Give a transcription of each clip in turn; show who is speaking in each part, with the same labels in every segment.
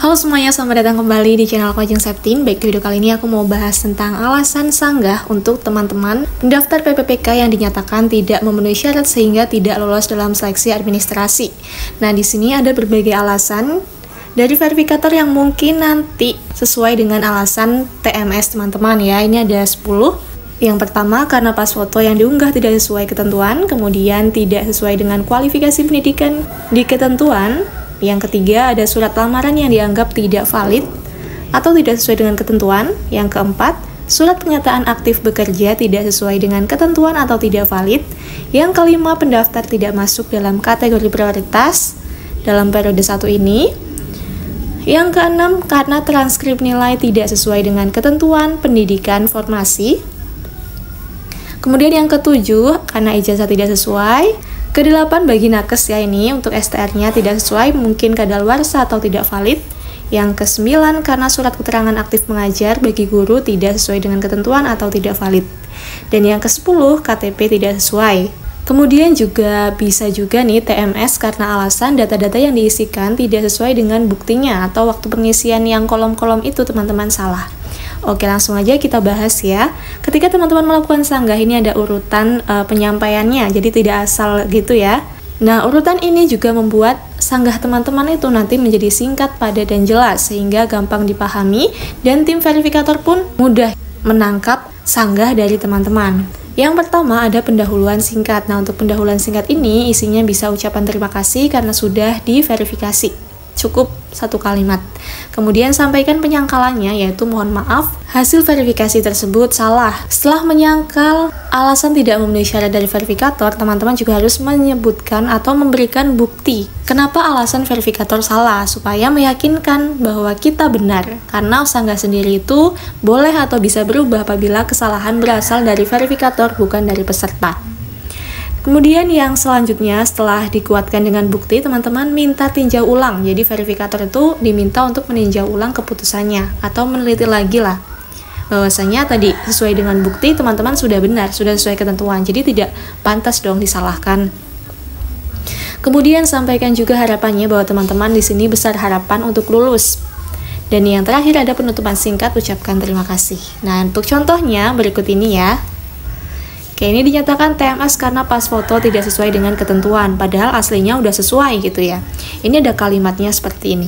Speaker 1: Halo semuanya, selamat datang kembali di channel Coaching Septin. Baik, di video kali ini aku mau bahas tentang alasan sanggah untuk teman-teman pendaftar PPPK yang dinyatakan tidak memenuhi syarat sehingga tidak lolos dalam seleksi administrasi. Nah, di sini ada berbagai alasan dari verifikator yang mungkin nanti sesuai dengan alasan TMS teman-teman ya. Ini ada 10. Yang pertama, karena pas foto yang diunggah tidak sesuai ketentuan, kemudian tidak sesuai dengan kualifikasi pendidikan di ketentuan. Yang ketiga, ada surat lamaran yang dianggap tidak valid atau tidak sesuai dengan ketentuan. Yang keempat, surat pernyataan aktif bekerja tidak sesuai dengan ketentuan atau tidak valid. Yang kelima, pendaftar tidak masuk dalam kategori prioritas dalam periode 1 ini. Yang keenam, karena transkrip nilai tidak sesuai dengan ketentuan pendidikan formasi. Kemudian yang ketujuh, karena ijazah tidak sesuai. Kedelapan, bagi nakes ya, ini untuk STR-nya tidak sesuai, mungkin kadaluarsa atau tidak valid. Yang kesembilan, karena surat keterangan aktif mengajar bagi guru tidak sesuai dengan ketentuan atau tidak valid. Dan yang ke-10, KTP tidak sesuai. Kemudian juga bisa juga nih TMS karena alasan data-data yang diisikan tidak sesuai dengan buktinya atau waktu pengisian yang kolom-kolom itu teman-teman salah. Oke, langsung aja kita bahas ya. Ketika teman-teman melakukan sanggah, ini ada urutan penyampaiannya, jadi tidak asal gitu ya. Nah, urutan ini juga membuat sanggah teman-teman itu nanti menjadi singkat, padat, dan jelas, sehingga gampang dipahami, dan tim verifikator pun mudah menangkap sanggah dari teman-teman. Yang pertama ada pendahuluan singkat. Nah, untuk pendahuluan singkat ini isinya bisa ucapan terima kasih karena sudah diverifikasi. Cukup 1 kalimat. Kemudian sampaikan penyangkalannya, yaitu mohon maaf hasil verifikasi tersebut salah. Setelah menyangkal alasan tidak memenuhi syarat dari verifikator, teman-teman juga harus menyebutkan atau memberikan bukti kenapa alasan verifikator salah, supaya meyakinkan bahwa kita benar. Karena sanggah sendiri itu boleh atau bisa berubah apabila kesalahan berasal dari verifikator, bukan dari peserta. Kemudian yang selanjutnya, setelah dikuatkan dengan bukti, teman-teman minta tinjau ulang. Jadi verifikator itu diminta untuk meninjau ulang keputusannya atau meneliti lagi lah bahwasanya tadi sesuai dengan bukti, teman-teman sudah benar, sudah sesuai ketentuan. Jadi tidak pantas dong disalahkan. Kemudian sampaikan juga harapannya bahwa teman-teman di sini besar harapan untuk lulus. Dan yang terakhir ada penutupan singkat, ucapkan terima kasih. Nah, untuk contohnya berikut ini ya. Oke, ini dinyatakan TMS karena pas foto tidak sesuai dengan ketentuan, padahal aslinya udah sesuai gitu ya. Ini ada kalimatnya seperti ini.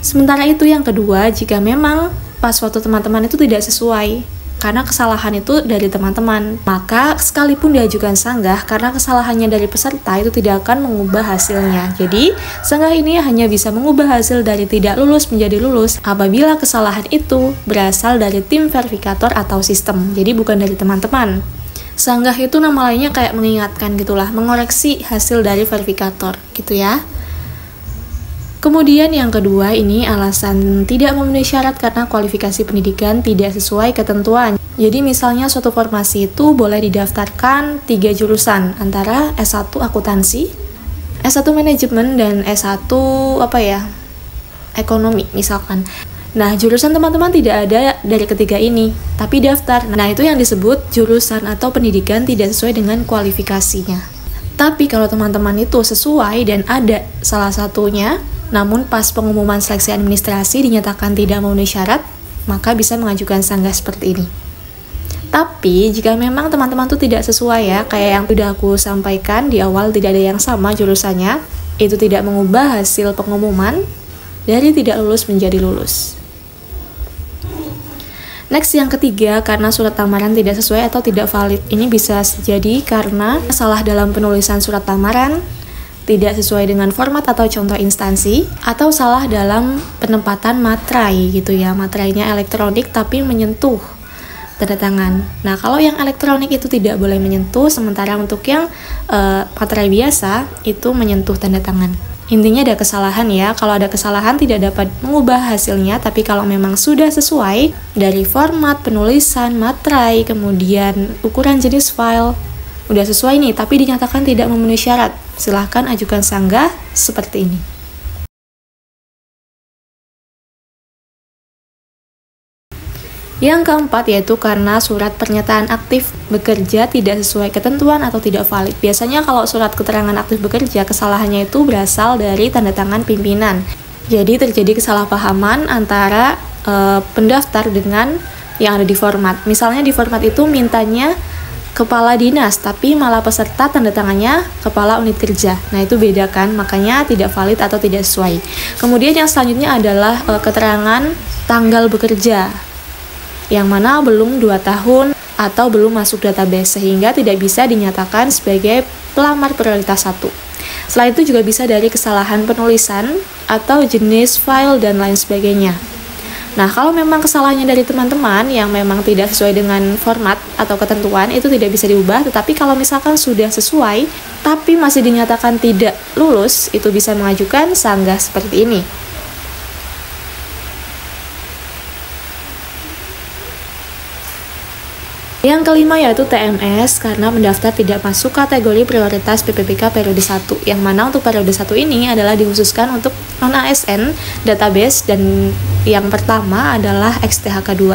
Speaker 1: Sementara itu yang kedua, jika memang pas foto teman-teman itu tidak sesuai, karena kesalahan itu dari teman-teman, maka sekalipun diajukan sanggah, karena kesalahannya dari peserta itu tidak akan mengubah hasilnya. Jadi, sanggah ini hanya bisa mengubah hasil dari tidak lulus menjadi lulus apabila kesalahan itu berasal dari tim verifikator atau sistem, jadi bukan dari teman-teman. Sanggah itu nama lainnya kayak mengingatkan gitulah, mengoreksi hasil dari verifikator gitu ya. Kemudian yang kedua ini alasan tidak memenuhi syarat karena kualifikasi pendidikan tidak sesuai ketentuan. Jadi misalnya suatu formasi itu boleh didaftarkan 3 jurusan antara S1 akuntansi, S1 manajemen, dan S1 ekonomi misalkan. Nah, jurusan teman-teman tidak ada dari ketiga ini, tapi daftar. Nah, itu yang disebut jurusan atau pendidikan tidak sesuai dengan kualifikasinya. Tapi kalau teman-teman itu sesuai dan ada salah satunya, namun pas pengumuman seleksi administrasi dinyatakan tidak memenuhi syarat, maka bisa mengajukan sanggah seperti ini. Tapi jika memang teman-teman tuh tidak sesuai ya, kayak yang sudah aku sampaikan di awal, tidak ada yang sama jurusannya, itu tidak mengubah hasil pengumuman dari tidak lulus menjadi lulus. Next, yang ketiga, karena surat lamaran tidak sesuai atau tidak valid. Ini bisa jadi karena salah dalam penulisan surat lamaran, tidak sesuai dengan format atau contoh instansi, atau salah dalam penempatan materai gitu ya. Materainya elektronik tapi menyentuh tanda tangan. Nah, kalau yang elektronik itu tidak boleh menyentuh, sementara untuk yang materai biasa itu menyentuh tanda tangan. Intinya ada kesalahan ya. Kalau ada kesalahan tidak dapat mengubah hasilnya, tapi kalau memang sudah sesuai dari format, penulisan, materai, kemudian ukuran jenis file, udah sesuai nih, tapi dinyatakan tidak memenuhi syarat, silahkan ajukan sanggah seperti ini. Yang keempat yaitu karena surat pernyataan aktif bekerja tidak sesuai ketentuan atau tidak valid. Biasanya kalau surat keterangan aktif bekerja, kesalahannya itu berasal dari tanda tangan pimpinan. Jadi terjadi kesalahpahaman antara pendaftar dengan yang ada di format. Misalnya di format itu mintanya kepala dinas, tapi malah peserta tanda tangannya kepala unit kerja. Nah itu beda kan, makanya tidak valid atau tidak sesuai. Kemudian yang selanjutnya adalah keterangan tanggal bekerja, yang mana belum 2 tahun atau belum masuk database, sehingga tidak bisa dinyatakan sebagai pelamar prioritas 1. Selain itu juga bisa dari kesalahan penulisan atau jenis file dan lain sebagainya. Nah, kalau memang kesalahannya dari teman-teman yang memang tidak sesuai dengan format atau ketentuan, itu tidak bisa diubah. Tetapi kalau misalkan sudah sesuai, tapi masih dinyatakan tidak lulus, itu bisa mengajukan sanggah seperti ini. Yang kelima yaitu TMS, karena mendaftar tidak masuk kategori prioritas PPPK periode 1, yang mana untuk periode 1 ini adalah dikhususkan untuk non-ASN, database, dan yang pertama adalah XTHK 2.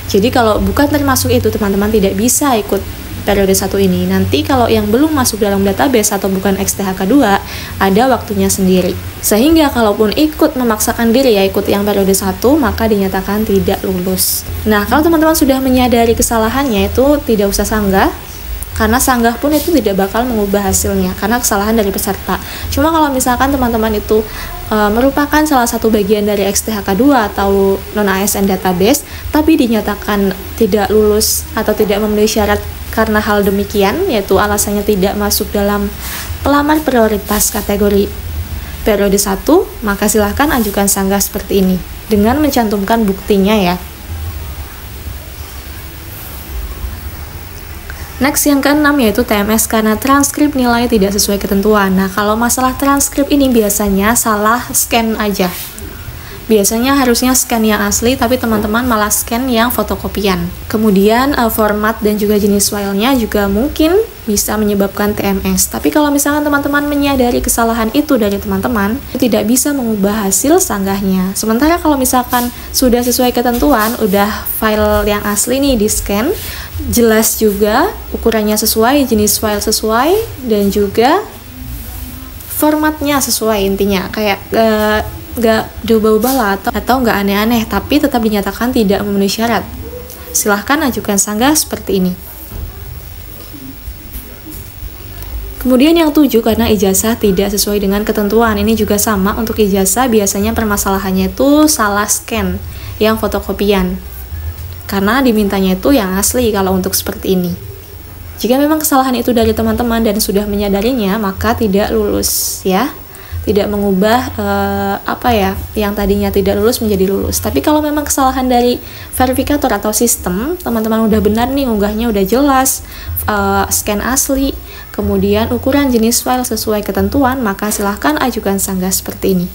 Speaker 1: Jadi kalau bukan termasuk itu, teman-teman tidak bisa ikut periode 1 ini. Nanti kalau yang belum masuk dalam database atau bukan XTHK 2, ada waktunya sendiri. Sehingga kalaupun ikut memaksakan diri ya ikut yang periode 1, maka dinyatakan tidak lulus. Nah, kalau teman-teman sudah menyadari kesalahannya, itu tidak usah sanggah, karena sanggah pun itu tidak bakal mengubah hasilnya, karena kesalahan dari peserta. Cuma kalau misalkan teman-teman itu merupakan salah satu bagian dari XTHK 2 atau non-ASN database, tapi dinyatakan tidak lulus atau tidak memenuhi syarat karena hal demikian, yaitu alasannya tidak masuk dalam pelamar prioritas kategori periode 1, maka silahkan ajukan sanggah seperti ini dengan mencantumkan buktinya ya. Next yang keenam yaitu TMS, karena transkrip nilai tidak sesuai ketentuan. Nah, kalau masalah transkrip ini biasanya salah scan aja. Biasanya harusnya scan yang asli, tapi teman-teman malah scan yang fotokopian. Kemudian format dan juga jenis filenya juga mungkin bisa menyebabkan TMS. Tapi kalau misalkan teman-teman menyadari kesalahan itu dari teman-teman, itu tidak bisa mengubah hasil sanggahnya. Sementara kalau misalkan sudah sesuai ketentuan, udah file yang asli nih di scan, jelas juga ukurannya sesuai, jenis file sesuai, dan juga formatnya sesuai, intinya kayak nggak diubah-ubah lah atau nggak aneh-aneh, tapi tetap dinyatakan tidak memenuhi syarat, silahkan ajukan sanggah seperti ini. Kemudian yang 7, karena ijazah tidak sesuai dengan ketentuan. Ini juga sama, untuk ijazah biasanya permasalahannya itu salah scan yang fotokopian, karena dimintanya itu yang asli kalau untuk seperti ini. Jika memang kesalahan itu dari teman-teman dan sudah menyadarinya, maka tidak lulus ya. Tidak mengubah yang tadinya tidak lulus menjadi lulus. Tapi kalau memang kesalahan dari verifikator atau sistem, teman-teman udah benar nih, unggahnya udah jelas, scan asli, kemudian ukuran jenis file sesuai ketentuan, maka silahkan ajukan sanggah seperti ini.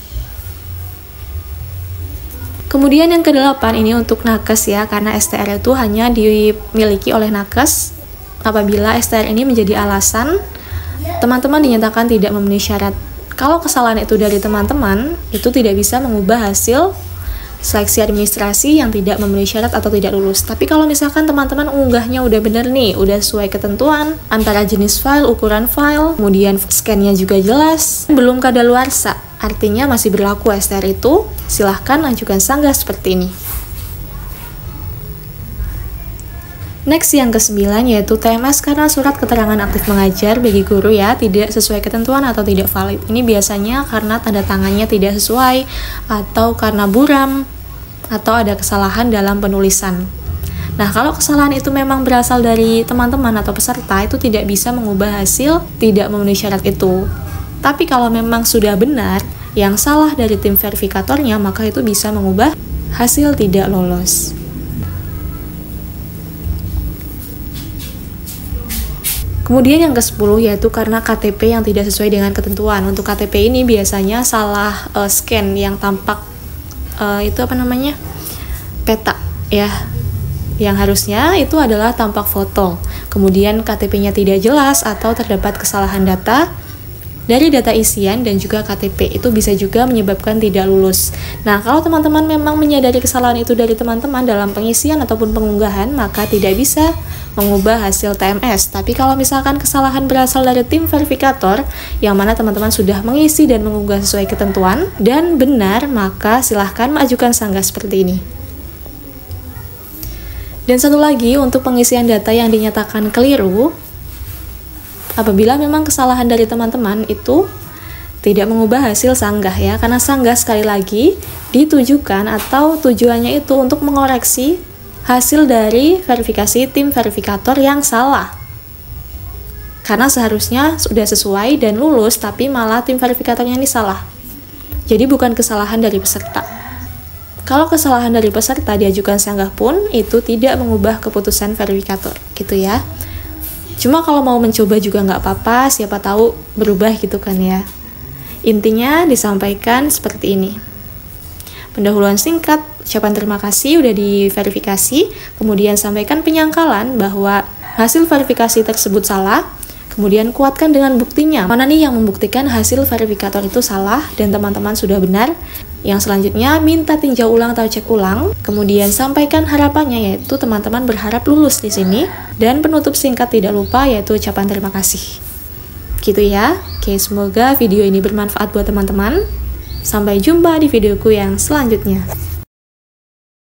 Speaker 1: Kemudian yang ke-8 ini untuk nakes ya, karena STR itu hanya dimiliki oleh nakes. Apabila STR ini menjadi alasan teman-teman dinyatakan tidak memenuhi syarat. Kalau kesalahan itu dari teman-teman, itu tidak bisa mengubah hasil seleksi administrasi yang tidak memenuhi syarat atau tidak lulus. Tapi kalau misalkan teman-teman unggahnya udah bener nih, udah sesuai ketentuan, antara jenis file, ukuran file, kemudian scan-nya juga jelas, belum kadaluarsa, artinya masih berlaku STR itu, silahkan ajukan sanggah seperti ini. Next yang ke-9 yaitu TMS, karena surat keterangan aktif mengajar bagi guru ya tidak sesuai ketentuan atau tidak valid. Ini biasanya karena tanda tangannya tidak sesuai, atau karena buram, atau ada kesalahan dalam penulisan. Nah, kalau kesalahan itu memang berasal dari teman-teman atau peserta, itu tidak bisa mengubah hasil tidak memenuhi syarat itu. Tapi kalau memang sudah benar, yang salah dari tim verifikatornya, maka itu bisa mengubah hasil tidak lolos. Kemudian yang ke-10 yaitu karena KTP yang tidak sesuai dengan ketentuan. Untuk KTP ini biasanya salah scan yang tampak peta ya. Yang harusnya itu adalah tampak foto. Kemudian KTP-nya tidak jelas atau terdapat kesalahan data dari data isian dan juga KTP. Itu bisa juga menyebabkan tidak lulus. Nah, kalau teman-teman memang menyadari kesalahan itu dari teman-teman dalam pengisian ataupun pengunggahan, maka tidak bisa mengubah hasil TMS. Tapi kalau misalkan kesalahan berasal dari tim verifikator, yang mana teman-teman sudah mengisi dan mengunggah sesuai ketentuan dan benar, maka silahkan mengajukan sanggah seperti ini. Dan satu lagi, untuk pengisian data yang dinyatakan keliru, apabila memang kesalahan dari teman-teman itu tidak mengubah hasil sanggah ya, karena sanggah sekali lagi ditujukan atau tujuannya itu untuk mengoreksi hasil dari verifikasi tim verifikator yang salah. Karena seharusnya sudah sesuai dan lulus, tapi malah tim verifikatornya ini salah. Jadi bukan kesalahan dari peserta. Kalau kesalahan dari peserta diajukan sanggah pun, itu tidak mengubah keputusan verifikator, gitu ya. Cuma kalau mau mencoba juga nggak apa-apa, siapa tahu berubah gitu kan ya. Intinya disampaikan seperti ini. Pendahuluan singkat, ucapan terima kasih udah diverifikasi, kemudian sampaikan penyangkalan bahwa hasil verifikasi tersebut salah, kemudian kuatkan dengan buktinya. Mana nih yang membuktikan hasil verifikator itu salah dan teman-teman sudah benar. Yang selanjutnya, minta tinjau ulang atau cek ulang, kemudian sampaikan harapannya, yaitu teman-teman berharap lulus di sini, dan penutup singkat tidak lupa, yaitu ucapan terima kasih. Gitu ya. Oke, semoga video ini bermanfaat buat teman-teman. Sampai jumpa di videoku yang selanjutnya.